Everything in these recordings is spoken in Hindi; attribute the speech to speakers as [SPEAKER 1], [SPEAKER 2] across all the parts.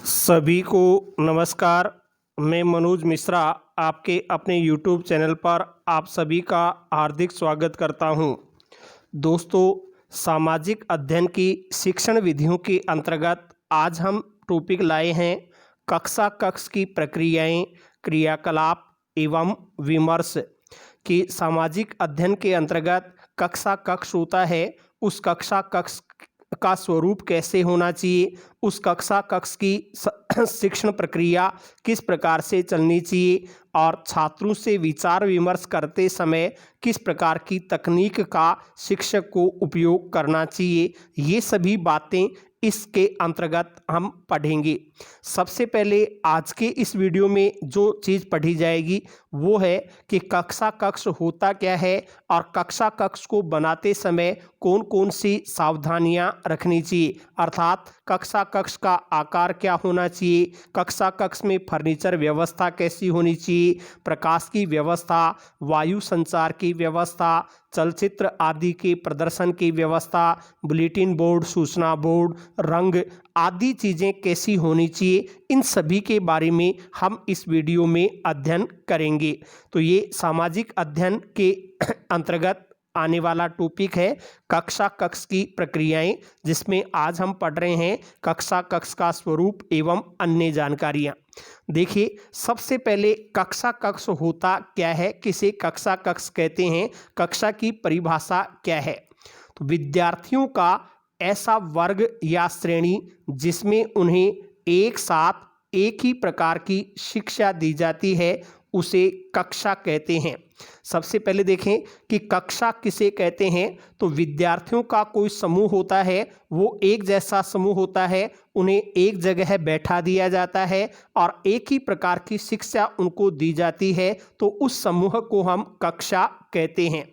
[SPEAKER 1] सभी को नमस्कार। मैं मनोज मिश्रा आपके अपने YouTube चैनल पर आप सभी का हार्दिक स्वागत करता हूं। दोस्तों, सामाजिक अध्ययन की शिक्षण विधियों के अंतर्गत आज हम टॉपिक लाए हैं कक्षा की प्रक्रियाएं, क्रियाकलाप एवं विमर्श। कि सामाजिक अध्ययन के अंतर्गत कक्षा होता है, उस कक्षा का स्वरूप कैसे होना चाहिए, उस कक्षा की शिक्षण प्रक्रिया किस प्रकार से चलनी चाहिए और छात्रों से विचार विमर्श करते समय किस प्रकार की तकनीक का शिक्षक को उपयोग करना चाहिए, ये सभी बातें इसके अंतर्गत हम पढ़ेंगे। सबसे पहले आज के इस वीडियो में जो चीज़ पढ़ी जाएगी वो है कि कक्षा होता क्या है और कक्षा को बनाते समय कौन कौन सी सावधानियां रखनी चाहिए, अर्थात कक्षा का आकार क्या होना चाहिए, कक्षा में फर्नीचर व्यवस्था कैसी होनी चाहिए, प्रकाश की व्यवस्था, वायु संचार की व्यवस्था, चलचित्र आदि के प्रदर्शन की व्यवस्था, बुलेटिन बोर्ड, सूचना बोर्ड, रंग आदि चीज़ें कैसी होनी चाहिए, इन सभी के बारे में हम इस वीडियो में अध्ययन करेंगे। तो ये सामाजिक अध्ययन के अंतर्गत आने वाला टॉपिक है कक्षा की प्रक्रियाएं, जिसमें आज हम पढ़ रहे हैं कक्षा का स्वरूप एवं अन्य जानकारियां। देखिए, सबसे पहले कक्षा होता क्या है, किसे कक्षा कहते हैं, कक्षा की परिभाषा क्या है। तो विद्यार्थियों का ऐसा वर्ग या श्रेणी जिसमें उन्हें एक साथ एक ही प्रकार की शिक्षा दी जाती है, उसे कक्षा कहते हैं। सबसे पहले देखें कि कक्षा किसे कहते हैं। तो विद्यार्थियों का कोई समूह होता है, वो एक जैसा समूह होता है, उन्हें एक जगह बैठा दिया जाता है और एक ही प्रकार की शिक्षा उनको दी जाती है, तो उस समूह को हम कक्षा कहते हैं।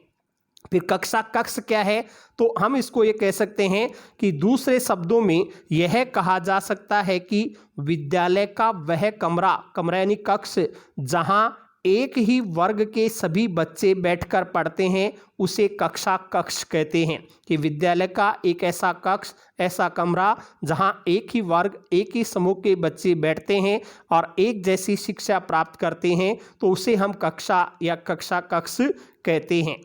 [SPEAKER 1] फिर कक्षा क्या है, तो हम इसको ये कह सकते हैं कि दूसरे शब्दों में यह कहा जा सकता है कि विद्यालय का वह कमरा यानी कक्ष जहां एक ही वर्ग के सभी बच्चे बैठकर पढ़ते हैं, उसे कक्षा कहते हैं। कि विद्यालय का एक ऐसा कक्ष, ऐसा कमरा जहां एक ही वर्ग, एक ही समूह के बच्चे बैठते हैं और एक जैसी शिक्षा प्राप्त करते हैं, तो उसे हम कक्षा या कक्षा कहते हैं।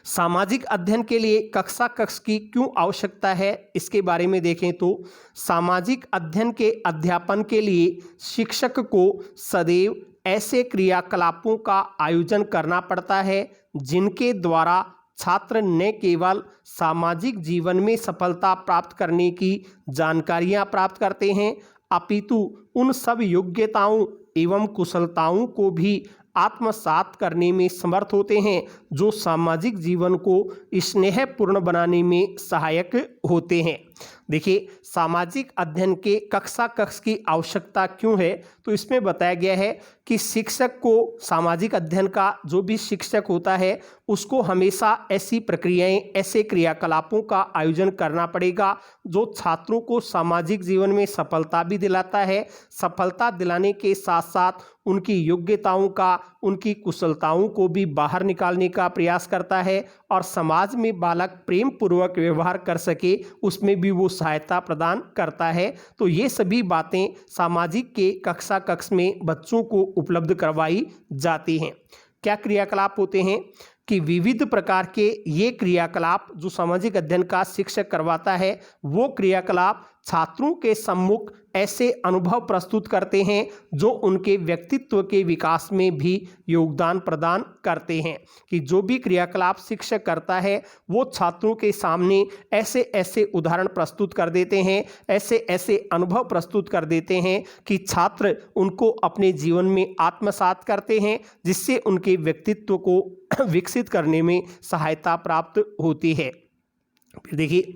[SPEAKER 1] सामाजिक अध्ययन के लिए कक्षा की क्यों आवश्यकता है, इसके बारे में देखें तो सामाजिक अध्ययन के अध्यापन के लिए शिक्षक को सदैव ऐसे क्रियाकलापों का आयोजन करना पड़ता है जिनके द्वारा छात्र न केवल सामाजिक जीवन में सफलता प्राप्त करने की जानकारियां प्राप्त करते हैं, अपितु उन सब योग्यताओं एवं कुशलताओं को भी आत्मसात करने में समर्थ होते हैं जो सामाजिक जीवन को स्नेहपूर्ण बनाने में सहायक होते हैं। देखिए, सामाजिक अध्ययन के कक्षा की आवश्यकता क्यों है, तो इसमें बताया गया है कि शिक्षक को, सामाजिक अध्ययन का जो भी शिक्षक होता है, उसको हमेशा ऐसी प्रक्रियाएं, ऐसे क्रियाकलापों का आयोजन करना पड़ेगा जो छात्रों को सामाजिक जीवन में सफलता भी दिलाता है, सफलता दिलाने के साथ साथ उनकी योग्यताओं का, उनकी कुशलताओं को भी बाहर निकालने का प्रयास करता है और समाज में बालक प्रेम पूर्वक व्यवहार कर सके, उसमें भी वो सहायता प्रदान करता है। तो ये सभी बातें सामाजिक के कक्षा में बच्चों को उपलब्ध करवाई जाती हैं। क्या क्रियाकलाप होते हैं कि विविध प्रकार के ये क्रियाकलाप जो सामाजिक अध्ययन का शिक्षक करवाता है, वो क्रियाकलाप छात्रों के सम्मुख ऐसे अनुभव प्रस्तुत करते हैं जो उनके व्यक्तित्व के विकास में भी योगदान प्रदान करते हैं। कि जो भी क्रियाकलाप शिक्षक करता है वो छात्रों के सामने ऐसे ऐसे उदाहरण प्रस्तुत कर देते हैं, ऐसे ऐसे अनुभव प्रस्तुत कर देते हैं कि छात्र उनको अपने जीवन में आत्मसात करते हैं, जिससे उनके व्यक्तित्व को विकसित करने में सहायता प्राप्त होती है। फिर देखिए,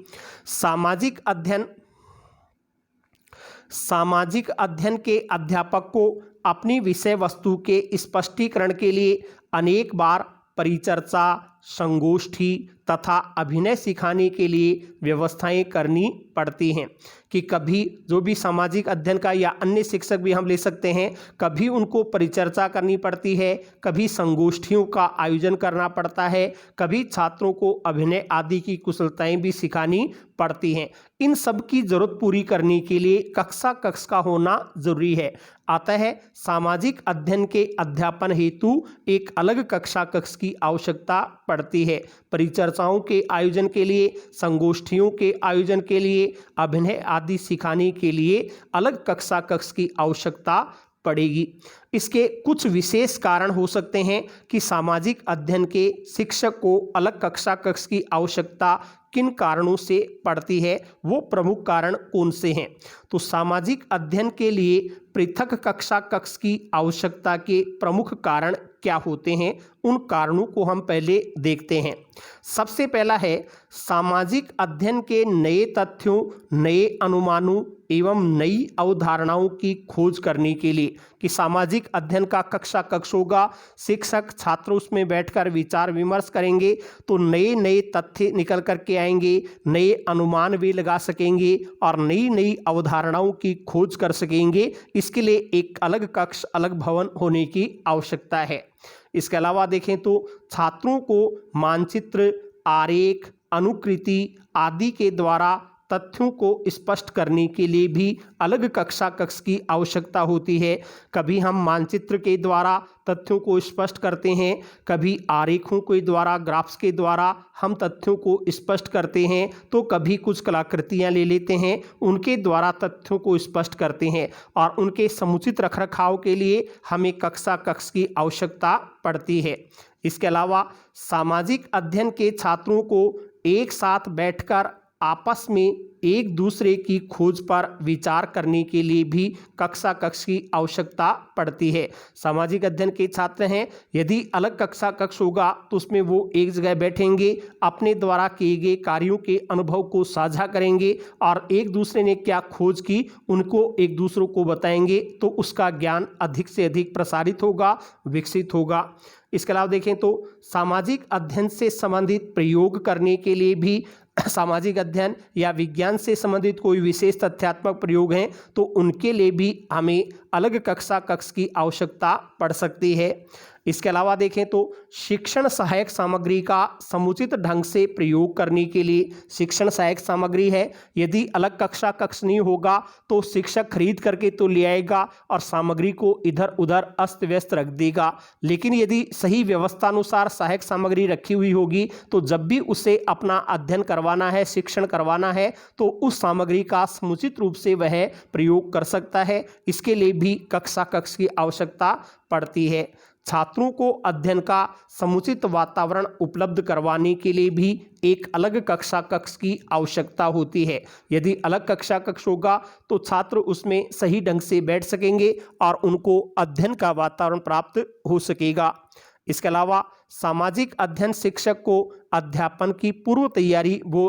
[SPEAKER 1] सामाजिक अध्ययन के अध्यापक को अपनी विषय वस्तु के स्पष्टीकरण के लिए अनेक बार परिचर्चा, संगोष्ठी तथा अभिनय सिखाने के लिए व्यवस्थाएं करनी पड़ती हैं कि कभी जो भी सामाजिक अध्ययन का या अन्य शिक्षक भी हम ले सकते हैं, कभी उनको परिचर्चा करनी पड़ती है, कभी संगोष्ठियों का आयोजन करना पड़ता है, कभी छात्रों को अभिनय आदि की कुशलताएं भी सिखानी पड़ती हैं। इन सब की जरूरत पूरी करने के लिए कक्षा कक्ष का होना जरूरी है। अतः सामाजिक अध्ययन के अध्यापन हेतु एक अलग कक्षा कक्ष की आवश्यकता पड़ती है। परिचर्चाओं के आयोजन के लिए, संगोष्ठियों के आयोजन के लिए, अभिनय आदि सिखाने के लिए अलग कक्षा कक्ष की आवश्यकता पड़ेगी। इसके कुछ विशेष कारण हो सकते हैं कि सामाजिक अध्ययन के शिक्षक को अलग कक्षा कक्ष की आवश्यकता किन कारणों से पड़ती है, वो प्रमुख कारण कौन से हैं। तो सामाजिक अध्ययन के लिए पृथक कक्षा कक्ष की आवश्यकता के प्रमुख कारण क्या होते हैं, उन कारणों को हम पहले देखते हैं। सबसे पहला है सामाजिक अध्ययन के नए तथ्यों, नए अनुमानों एवं नई अवधारणाओं की खोज करने के लिए कि सामाजिक अध्ययन का कक्षा कक्ष होगा, शिक्षक छात्र उसमें बैठकर विचार विमर्श करेंगे तो नए नए तथ्य निकल करके आएंगे, नए अनुमान भी लगा सकेंगे और नई नई अवधारणाओं की खोज कर सकेंगे। इसके लिए एक अलग कक्ष, अलग भवन होने की आवश्यकता है। इसके अलावा देखें तो छात्रों को मानचित्र, आरेख, अनुकृति आदि के द्वारा तथ्यों को स्पष्ट करने के लिए भी अलग कक्षा कक्ष की आवश्यकता होती है। कभी हम मानचित्र के द्वारा तथ्यों को स्पष्ट करते हैं, कभी आरेखों के द्वारा, ग्राफ्स के द्वारा हम तथ्यों को स्पष्ट करते हैं, तो कभी कुछ कलाकृतियां ले लेते हैं, उनके द्वारा तथ्यों को स्पष्ट करते हैं और उनके समुचित रखरखाव के लिए हमें कक्षा कक्ष की आवश्यकता पड़ती है। इसके अलावा सामाजिक अध्ययन के छात्रों को एक साथ बैठकर आपस में एक दूसरे की खोज पर विचार करने के लिए भी कक्षा कक्ष की आवश्यकता पड़ती है। सामाजिक अध्ययन के छात्र हैं, यदि अलग कक्षा कक्ष होगा तो उसमें वो एक जगह बैठेंगे, अपने द्वारा किए गए कार्यों के अनुभव को साझा करेंगे और एक दूसरे ने क्या खोज की उनको एक दूसरों को बताएंगे, तो उसका ज्ञान अधिक से अधिक प्रसारित होगा, विकसित होगा। इसके अलावा देखें तो सामाजिक अध्ययन से संबंधित प्रयोग करने के लिए भी सामाजिक अध्ययन या विज्ञान से संबंधित कोई विशेष तथ्यात्मक प्रयोग हैं तो उनके लिए भी हमें अलग कक्षा कक्ष की आवश्यकता पड़ सकती है। इसके अलावा देखें तो शिक्षण सहायक सामग्री का समुचित ढंग से प्रयोग करने के लिए, शिक्षण सहायक सामग्री है, यदि अलग कक्षा कक्ष नहीं होगा तो शिक्षक खरीद करके तो ले आएगा और सामग्री को इधर उधर अस्त व्यस्त रख देगा। लेकिन यदि सही व्यवस्थानुसार सहायक सामग्री रखी हुई होगी तो जब भी उसे अपना अध्ययन करवाना है, शिक्षण करवाना है, तो उस सामग्री का समुचित रूप से वह प्रयोग कर सकता है। इसके लिए भी कक्षा कक्ष की आवश्यकता पड़ती है। छात्रों को अध्ययन का समुचित वातावरण उपलब्ध करवाने के लिए भी एक अलग कक्षा कक्ष की आवश्यकता होती है। यदि अलग कक्षा कक्ष होगा तो छात्र उसमें सही ढंग से बैठ सकेंगे और उनको अध्ययन का वातावरण प्राप्त हो सकेगा। इसके अलावा सामाजिक अध्ययन शिक्षक को अध्यापन की पूर्व तैयारी वो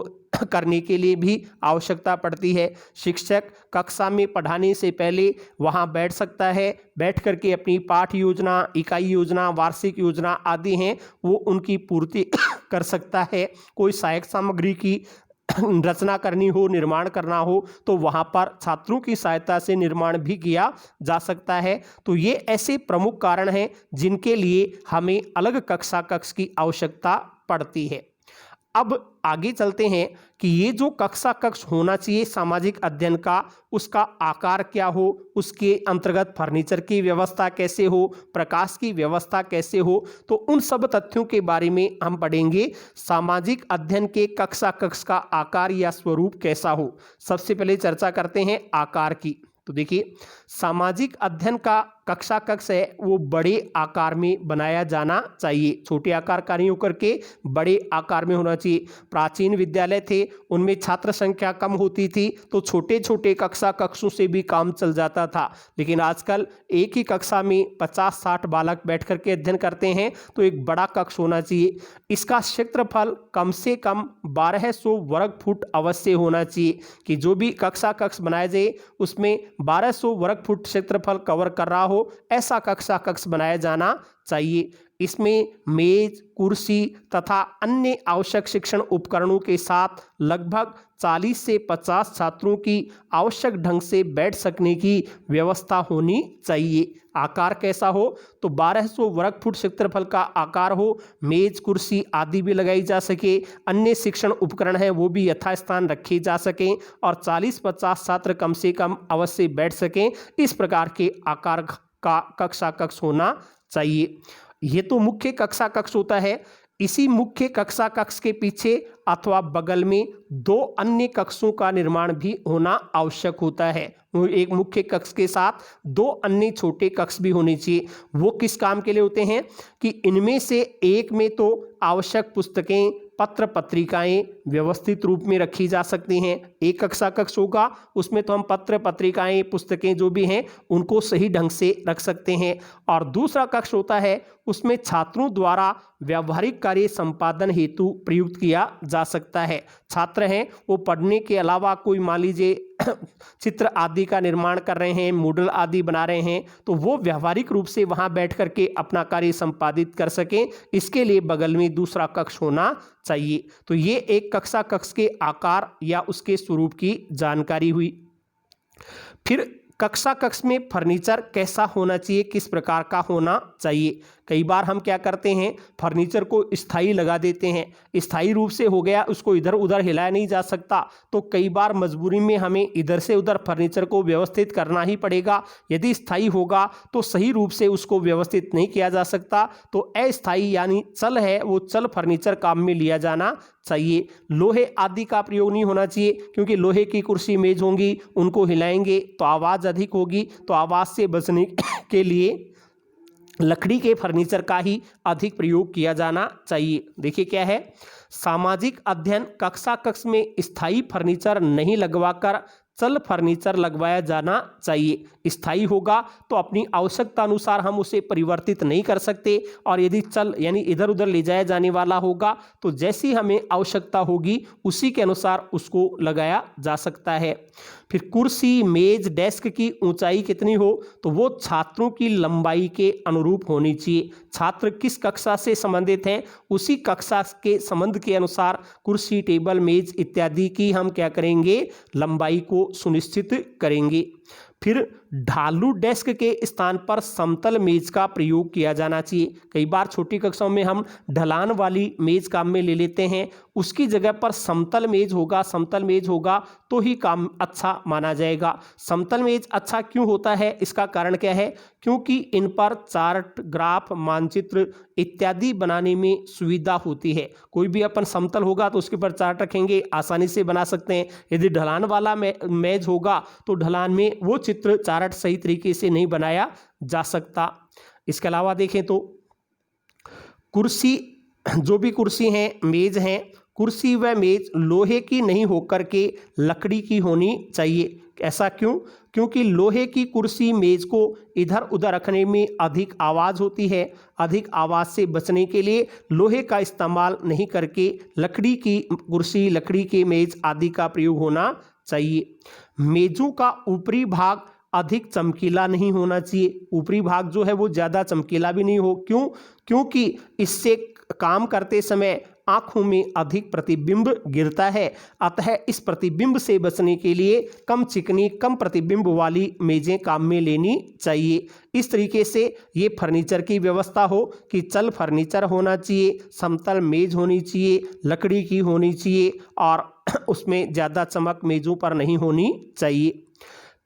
[SPEAKER 1] करने के लिए भी आवश्यकता पड़ती है। शिक्षक कक्षा में पढ़ाने से पहले वहां बैठ सकता है, बैठ करके अपनी पाठ योजना, इकाई योजना, वार्षिक योजना आदि हैं वो उनकी पूर्ति कर सकता है। कोई सहायक सामग्री की रचना करनी हो, निर्माण करना हो तो वहां पर छात्रों की सहायता से निर्माण भी किया जा सकता है। तो ये ऐसे प्रमुख कारण हैं जिनके लिए हमें अलग कक्षा कक्ष की आवश्यकता पड़ती है। अब आगे चलते हैं कि ये जो कक्षा कक्ष होना चाहिए सामाजिक अध्ययन का, उसका आकार क्या हो, उसके अंतर्गत फर्नीचर की व्यवस्था कैसे हो, प्रकाश की व्यवस्था कैसे हो, तो उन सब तथ्यों के बारे में हम पढ़ेंगे। सामाजिक अध्ययन के कक्षा कक्ष का आकार या स्वरूप कैसा हो, सबसे पहले चर्चा करते हैं आकार की। तो देखिए, सामाजिक अध्ययन का कक्षा कक्ष है वो बड़े आकार में बनाया जाना चाहिए। छोटे आकार का नहीं होकर के बड़े आकार में होना चाहिए। प्राचीन विद्यालय थे, उनमें छात्र संख्या कम होती थी तो छोटे छोटे कक्षा कक्षों से भी काम चल जाता था। लेकिन आजकल एक ही कक्षा में 50-60 बालक बैठ करके अध्ययन करते हैं, तो एक बड़ा कक्ष होना चाहिए। इसका क्षेत्रफल कम से कम 1200 वर्ग फुट अवश्य होना चाहिए कि जो भी कक्षा कक्ष बनाया जाए उसमें 1200 वर्ग फुट क्षेत्रफल कवर कर रहा हो, ऐसा कक्षा कक्ष बनाया जाना चाहिए। इसमें मेज, कुर्सी तथा अन्य आवश्यक शिक्षण उपकरणों के साथ लगभग 40 से 50 छात्रों की आवश्यक ढंग से बैठ सकने की व्यवस्था होनी चाहिए। आकार कैसा हो? तो 1200 वर्ग फुट क्षेत्रफल का आकार हो, मेज, कुर्सी आदि भी लगाई जा सके, अन्य शिक्षण उपकरण हैं वो भी यथास्थान रखे जा सकें और 40-50 छात्र कम से कम अवश्य बैठ सकें। इस प्रकार के आकार का कक्षा कक्ष होना चाहिए। ये तो मुख्य कक्षा कक्ष होता है। इसी मुख्य कक्षा कक्ष के पीछे अथवा बगल में 2 अन्य कक्षों का निर्माण भी होना आवश्यक होता है। एक मुख्य कक्ष के साथ 2 अन्य छोटे कक्ष भी होने चाहिए। वो किस काम के लिए होते हैं कि इनमें से एक में तो आवश्यक पुस्तकें, पत्र पत्रिकाएं व्यवस्थित रूप में रखी जा सकती हैं। एक कक्षा कक्ष होगा उसमें तो हम पत्र पत्रिकाएं, पुस्तकें जो भी हैं उनको सही ढंग से रख सकते हैं। और दूसरा कक्ष होता है उसमें छात्रों द्वारा व्यावहारिक कार्य संपादन हेतु प्रयुक्त किया जा सकता है। छात्र हैं वो पढ़ने के अलावा कोई मान लीजिए चित्र आदि का निर्माण कर रहे हैं, मॉडल आदि बना रहे हैं, तो वो व्यावहारिक रूप से वहां बैठ करके अपना कार्य संपादित कर सकें, इसके लिए बगल में दूसरा कक्ष होना चाहिए। तो ये एक कक्षा कक्ष के आकार या उसके स्वरूप की जानकारी हुई। फिर कक्षा कक्ष में फर्नीचर कैसा होना चाहिए, किस प्रकार का होना चाहिए। कई बार हम क्या करते हैं, फर्नीचर को स्थायी लगा देते हैं। स्थायी रूप से हो गया, उसको इधर उधर हिलाया नहीं जा सकता, तो कई बार मजबूरी में हमें इधर से उधर फर्नीचर को व्यवस्थित करना ही पड़ेगा। यदि स्थायी होगा तो सही रूप से उसको व्यवस्थित नहीं किया जा सकता, तो अस्थायी यानी चल है वो चल फर्नीचर काम में लिया जाना चाहिए। लोहे आदि का प्रयोग नहीं होना चाहिए, क्योंकि लोहे की कुर्सी मेज होंगी, उनको हिलाएंगे तो आवाज़ अधिक होगी, तो आवाज़ से बचने के लिए लकड़ी के फर्नीचर का ही अधिक प्रयोग किया जाना चाहिए। देखिए क्या है, सामाजिक अध्ययन कक्षा कक्ष में स्थायी फर्नीचर नहीं लगवाकर चल फर्नीचर लगवाया जाना चाहिए। स्थायी होगा तो अपनी आवश्यकता अनुसार हम उसे परिवर्तित नहीं कर सकते, और यदि चल यानी इधर उधर ले जाया जाने वाला होगा तो जैसी हमें आवश्यकता होगी उसी के अनुसार उसको लगाया जा सकता है। फिर कुर्सी, मेज, डेस्क की ऊंचाई कितनी हो, तो वो छात्रों की लंबाई के अनुरूप होनी चाहिए। छात्र किस कक्षा से संबंधित हैं उसी कक्षा के संबंध के अनुसार कुर्सी, टेबल, मेज इत्यादि की हम क्या करेंगे, लंबाई को सुनिश्चित करेंगे। फिर ढालू डेस्क के स्थान पर समतल मेज का प्रयोग किया जाना चाहिए। कई बार छोटी कक्षाओं में हम ढलान वाली मेज काम में ले लेते हैं, उसकी जगह पर समतल मेज होगा तो ही काम अच्छा माना जाएगा। समतल मेज अच्छा क्यों होता है, इसका कारण क्या है, क्योंकि इन पर चार्ट, ग्राफ, मानचित्र इत्यादि बनाने में सुविधा होती है। कोई भी अपन समतल होगा तो उसके ऊपर चार्ट रखेंगे, आसानी से बना सकते हैं। यदि ढलान वाला मेज होगा तो ढलान में वो चित्र, चार्ट सही तरीके से नहीं बनाया जा सकता। इसके अलावा देखें तो कुर्सी, जो भी कुर्सी हैं, मेज हैं, कुर्सी व मेज लोहे की नहीं होकर के लकड़ी की होनी चाहिए। ऐसा क्यों? क्योंकि लोहे की कुर्सी, मेज को इधर उधर रखने में अधिक आवाज़ होती है। अधिक आवाज़ से बचने के लिए लोहे का इस्तेमाल नहीं करके लकड़ी की कुर्सी, लकड़ी के मेज आदि का प्रयोग होना चाहिए। मेजों का ऊपरी भाग अधिक चमकीला नहीं होना चाहिए। ऊपरी भाग जो है वो ज़्यादा चमकीला भी नहीं हो, क्यों? क्योंकि इससे काम करते समय आंखों में अधिक प्रतिबिंब गिरता है। अतः इस प्रतिबिंब से बचने के लिए कम चिकनी, कम प्रतिबिंब वाली मेजें काम में लेनी चाहिए। इस तरीके से ये फर्नीचर की व्यवस्था हो कि चल फर्नीचर होना चाहिए, समतल मेज होनी चाहिए, लकड़ी की होनी चाहिए और उसमें ज़्यादा चमक मेजों पर नहीं होनी चाहिए।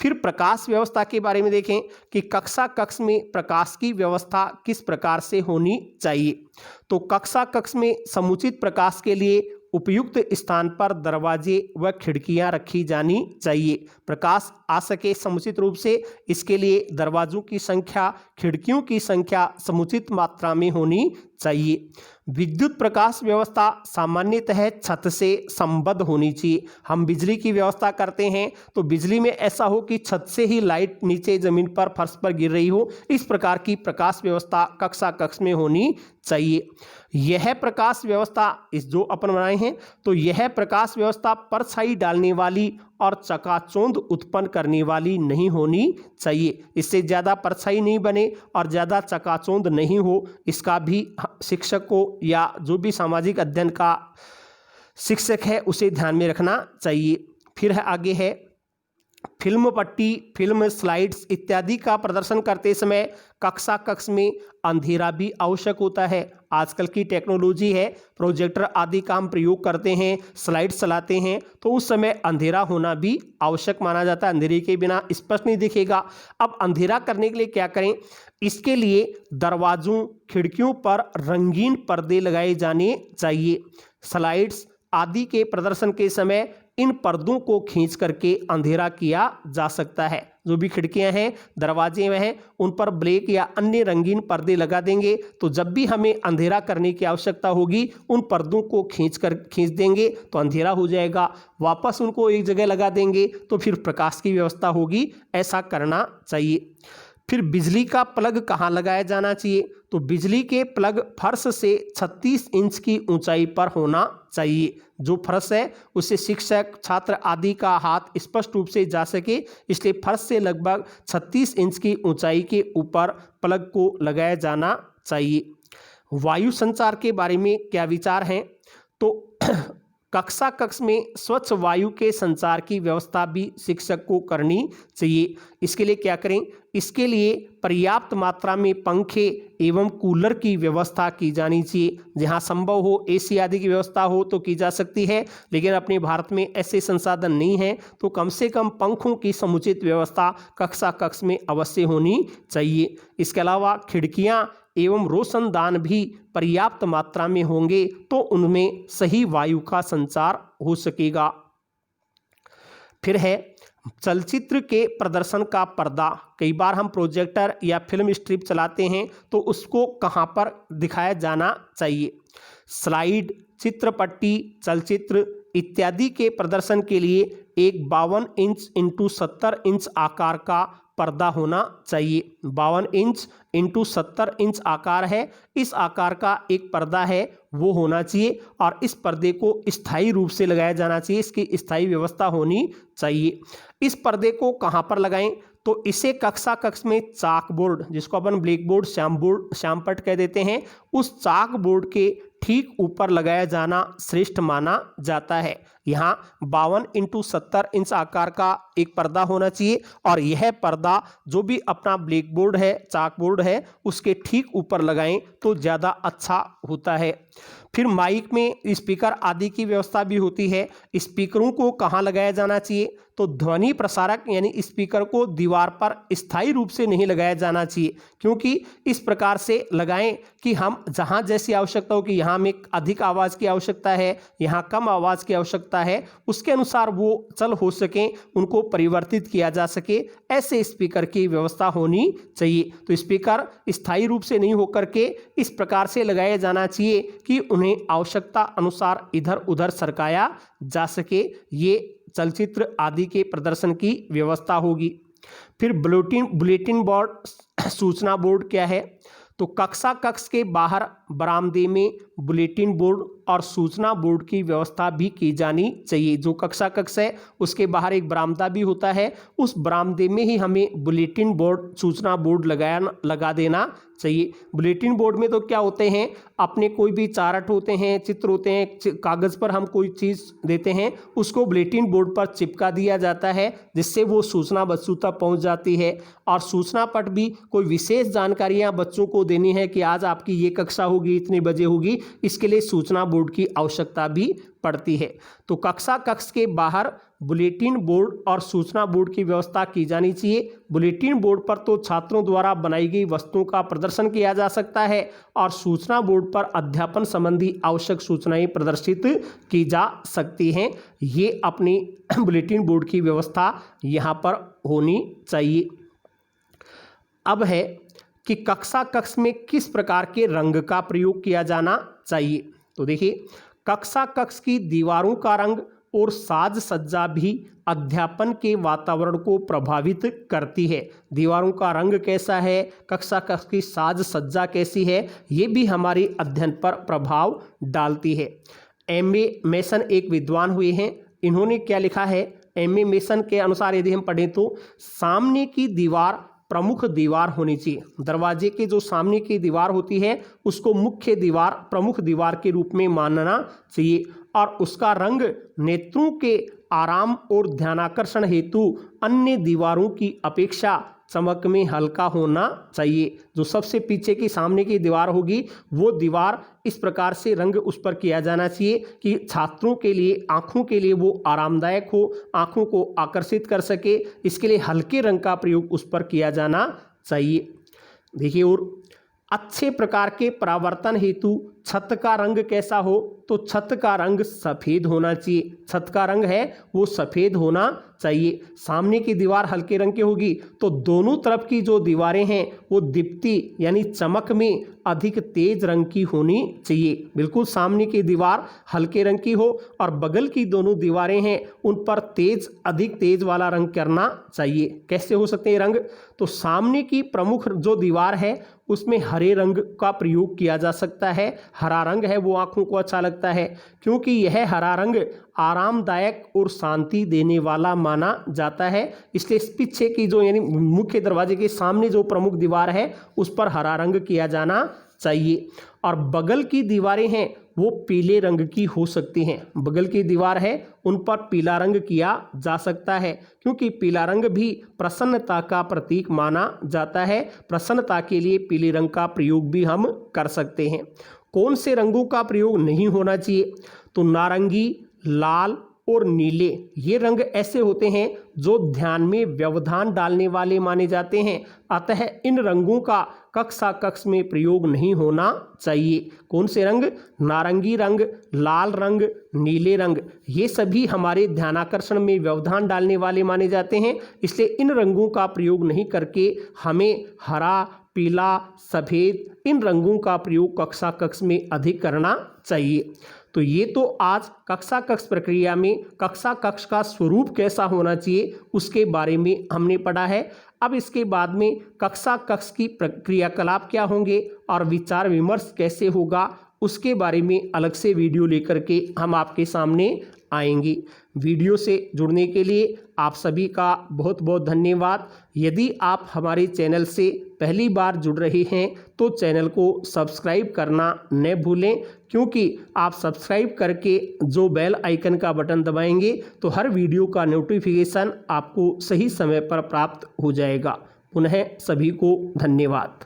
[SPEAKER 1] फिर प्रकाश व्यवस्था के बारे में देखें कि कक्षा कक्ष में प्रकाश की व्यवस्था किस प्रकार से होनी चाहिए। तो कक्षा कक्ष में समुचित प्रकाश के लिए उपयुक्त स्थान पर दरवाजे व खिड़कियां रखी जानी चाहिए। प्रकाश आ सके समुचित रूप से, इसके लिए दरवाजों की संख्या, खिड़कियों की संख्या समुचित मात्रा में होनी चाहिए। विद्युत प्रकाश व्यवस्था सामान्यतः छत से संबद्ध होनी चाहिए। हम बिजली की व्यवस्था करते हैं तो बिजली में ऐसा हो कि छत से ही लाइट नीचे जमीन पर, फर्श पर गिर रही हो। इस प्रकार की प्रकाश व्यवस्था कक्षा कक्ष में होनी चाहिए। यह प्रकाश व्यवस्था, इस जो अपन बनाए हैं, तो यह प्रकाश व्यवस्था परछाई डालने वाली और चकाचौंध उत्पन्न करने वाली नहीं होनी चाहिए। इससे ज़्यादा परछाई नहीं बने और ज़्यादा चकाचौंध नहीं हो, इसका भी शिक्षक को या जो भी सामाजिक अध्ययन का शिक्षक है उसे ध्यान में रखना चाहिए। फिर है आगे है फिल्म पट्टी, फिल्म स्लाइड्स इत्यादि का प्रदर्शन करते समय कक्षा कक्ष में अंधेरा भी आवश्यक होता है। आजकल की टेक्नोलॉजी है, प्रोजेक्टर आदि का हम प्रयोग करते हैं, स्लाइड्स चलाते हैं, तो उस समय अंधेरा होना भी आवश्यक माना जाता है। अंधेरे के बिना स्पष्ट नहीं दिखेगा। अब अंधेरा करने के लिए क्या करें? इसके लिए दरवाजों, खिड़कियों पर रंगीन पर्दे लगाए जाने चाहिए। स्लाइड्स आदि के प्रदर्शन के समय इन पर्दों को खींच करके अंधेरा किया जा सकता है। जो भी खिड़कियां हैं, दरवाजे हैं, उन पर ब्लैक या अन्य रंगीन पर्दे लगा देंगे, तो जब भी हमें अंधेरा करने की आवश्यकता होगी उन पर्दों को खींच देंगे तो अंधेरा हो जाएगा। वापस उनको एक जगह लगा देंगे तो फिर प्रकाश की व्यवस्था होगी। ऐसा करना चाहिए। फिर बिजली का प्लग कहाँ लगाया जाना चाहिए? तो बिजली के प्लग फर्श से 36 इंच की ऊंचाई पर होना चाहिए। जो फर्श है उससे शिक्षक, छात्र आदि का हाथ स्पष्ट रूप से जा सके, इसलिए फर्श से लगभग 36 इंच की ऊंचाई के ऊपर प्लग को लगाया जाना चाहिए। वायु संचार के बारे में क्या विचार हैं? तो कक्षा कक्ष में स्वच्छ वायु के संचार की व्यवस्था भी शिक्षक को करनी चाहिए। इसके लिए क्या करें? इसके लिए पर्याप्त मात्रा में पंखे एवं कूलर की व्यवस्था की जानी चाहिए। जहां संभव हो एसी आदि की व्यवस्था हो तो की जा सकती है, लेकिन अपने भारत में ऐसे संसाधन नहीं हैं, तो कम से कम पंखों की समुचित व्यवस्था कक्षा कक्ष में अवश्य होनी चाहिए। इसके अलावा खिड़कियां एवं रोशनदान भी पर्याप्त मात्रा में होंगे तो उनमें सही वायु का संचार हो सकेगा। फिर है चलचित्र के प्रदर्शन का पर्दा। कई बार हम प्रोजेक्टर या फिल्म स्ट्रिप चलाते हैं तो उसको कहाँ पर दिखाया जाना चाहिए? स्लाइड, चित्रपट्टी, चलचित्र इत्यादि के प्रदर्शन के लिए एक 52 इंच इंटू 70 इंच आकार का पर्दा होना चाहिए। 52 इंच इंटू 70 इंच आकार है, इस आकार का एक पर्दा है वो होना चाहिए और इस पर्दे को स्थायी रूप से लगाया जाना चाहिए। इसकी स्थायी व्यवस्था होनी चाहिए। इस पर्दे को कहाँ पर लगाएं? तो इसे कक्षा कक्ष में चाक बोर्ड, जिसको अपन ब्लैक बोर्ड, श्यामपट्ट कह देते हैं, उस चाक बोर्ड के ठीक ऊपर लगाया जाना श्रेष्ठ माना जाता है। यहाँ 52 इंटू 70 इंच आकार का एक पर्दा होना चाहिए और यह पर्दा जो भी अपना ब्लैक बोर्ड है, चाक बोर्ड है, उसके ठीक ऊपर लगाएं तो ज़्यादा अच्छा होता है। फिर माइक में स्पीकर आदि की व्यवस्था भी होती है। स्पीकरों को कहाँ लगाया जाना चाहिए? तो ध्वनि प्रसारक यानी स्पीकर को दीवार पर स्थायी रूप से नहीं लगाया जाना चाहिए, क्योंकि इस प्रकार से लगाएं कि हम जहाँ जैसी आवश्यकता हो कि यहाँ में अधिक आवाज़ की आवश्यकता है, यहाँ कम आवाज़ की आवश्यकता है, उसके अनुसार वो चल हो सकें, उनको परिवर्तित किया जा सके, ऐसे स्पीकर की व्यवस्था होनी चाहिए। तो स्पीकर स्थायी रूप से नहीं होकर के इस प्रकार से लगाया जाना चाहिए कि उन्हें आवश्यकता अनुसार इधर उधर सरकाया जा सके। ये चलचित्र आदि के प्रदर्शन की व्यवस्था होगी। फिर बुलेटिन बोर्ड, सूचना बोर्ड क्या है? तो कक्षा कक्ष के बाहर बरामदे में बुलेटिन बोर्ड और सूचना बोर्ड की व्यवस्था भी की जानी चाहिए। जो कक्षा कक्ष है उसके बाहर एक बरामदा भी होता है, उस बरामदे में ही हमें बुलेटिन बोर्ड, सूचना बोर्ड लगा देना चाहिए। बुलेटिन बोर्ड में तो क्या होते हैं, अपने कोई भी चार्ट होते हैं, चित्र होते हैं, कागज़ पर हम कोई चीज़ देते हैं, उसको बुलेटिन बोर्ड पर चिपका दिया जाता है, जिससे वो सूचना बच्चों तक पहुंच जाती है। और सूचना पट भी कोई विशेष जानकारियां बच्चों को देनी है कि आज आपकी ये कक्षा होगी, इतने बजे होगी, इसके लिए सूचना बोर्ड की आवश्यकता भी पड़ती है। तो कक्षा कक्ष के बाहर बुलेटिन बोर्ड और सूचना बोर्ड की व्यवस्था की जानी चाहिए। बुलेटिन बोर्ड पर तो छात्रों द्वारा बनाई गई वस्तुओं का प्रदर्शन किया जा सकता है और सूचना बोर्ड पर अध्यापन संबंधी आवश्यक सूचनाएं प्रदर्शित की जा सकती हैं। ये अपनी बुलेटिन बोर्ड की व्यवस्था यहाँ पर होनी चाहिए। अब है कि कक्षा कक्ष में किस प्रकार के रंग का प्रयोग किया जाना चाहिए। तो देखिए, कक्षा कक्ष की दीवारों का रंग और साज सज्जा भी अध्यापन के वातावरण को प्रभावित करती है। दीवारों का रंग कैसा है, कक्षा कक्ष की साज सज्जा कैसी है, ये भी हमारे अध्ययन पर प्रभाव डालती है। एम.ए. मेसन एक विद्वान हुए हैं, इन्होंने क्या लिखा है, एनिमेशन के अनुसार यदि हम पढ़ें तो सामने की दीवार प्रमुख दीवार होनी चाहिए। दरवाजे के जो सामने की दीवार होती है उसको मुख्य दीवार, प्रमुख दीवार के रूप में मानना चाहिए और उसका रंग नेत्रों के आराम और ध्यानाकर्षण हेतु अन्य दीवारों की अपेक्षा चमक में हल्का होना चाहिए। जो सबसे पीछे की सामने की दीवार होगी वो दीवार इस प्रकार से रंग उस पर किया जाना चाहिए कि छात्रों के लिए, आँखों के लिए वो आरामदायक हो, आँखों को आकर्षित कर सके। इसके लिए हल्के रंग का प्रयोग उस पर किया जाना चाहिए। देखिए, और अच्छे प्रकार के परावर्तन हेतु छत का रंग कैसा हो, तो छत का रंग सफ़ेद होना चाहिए। छत का रंग है वो सफ़ेद होना चाहिए। सामने की दीवार हल्के रंग की होगी तो दोनों तरफ की जो दीवारें हैं वो दीप्ति यानी चमक में अधिक तेज रंग की होनी चाहिए। बिल्कुल सामने की दीवार हल्के रंग की हो और बगल की दोनों दीवारें हैं उन पर अधिक तेज वाला रंग करना चाहिए। कैसे हो सकते हैं रंग, तो सामने की प्रमुख जो दीवार है उसमें हरे रंग का प्रयोग किया जा सकता है। हरा रंग है वो आँखों को अच्छा लगता है क्योंकि यह हरा रंग आरामदायक और शांति देने वाला माना जाता है। इसलिए इस पीछे की जो यानी मुख्य दरवाजे के सामने जो प्रमुख दीवार है उस पर हरा रंग किया जाना चाहिए। और बगल की दीवारें हैं वो पीले रंग की हो सकती हैं। बगल की दीवार है उन पर पीला रंग किया जा सकता है क्योंकि पीला रंग भी प्रसन्नता का प्रतीक माना जाता है। प्रसन्नता के लिए पीले रंग का प्रयोग भी हम कर सकते हैं। कौन से रंगों का प्रयोग नहीं होना चाहिए, तो नारंगी, लाल और नीले ये रंग ऐसे होते हैं जो ध्यान में व्यवधान डालने वाले माने जाते हैं। अतः इन रंगों का कक्षा कक्ष में प्रयोग नहीं होना चाहिए। कौन से रंग, नारंगी रंग, लाल रंग, नीले रंग, ये सभी हमारे ध्यानाकर्षण में व्यवधान डालने वाले माने जाते हैं। इसलिए इन रंगों का प्रयोग नहीं करके हमें हरा, पीला, सफ़ेद इन रंगों का प्रयोग कक्षा कक्ष में अधिक करना चाहिए। तो ये तो आज कक्षा कक्ष प्रक्रिया में कक्षा कक्ष का स्वरूप कैसा होना चाहिए उसके बारे में हमने पढ़ा है। अब इसके बाद में कक्षा कक्ष की क्रियाकलाप क्या होंगे और विचार विमर्श कैसे होगा उसके बारे में अलग से वीडियो लेकर के हम आपके सामने आएंगे। वीडियो से जुड़ने के लिए आप सभी का बहुत बहुत धन्यवाद। यदि आप हमारे चैनल से पहली बार जुड़ रहे हैं तो चैनल को सब्सक्राइब करना न भूलें क्योंकि आप सब्सक्राइब करके जो बेल आइकन का बटन दबाएंगे तो हर वीडियो का नोटिफिकेशन आपको सही समय पर प्राप्त हो जाएगा। पुनः सभी को धन्यवाद।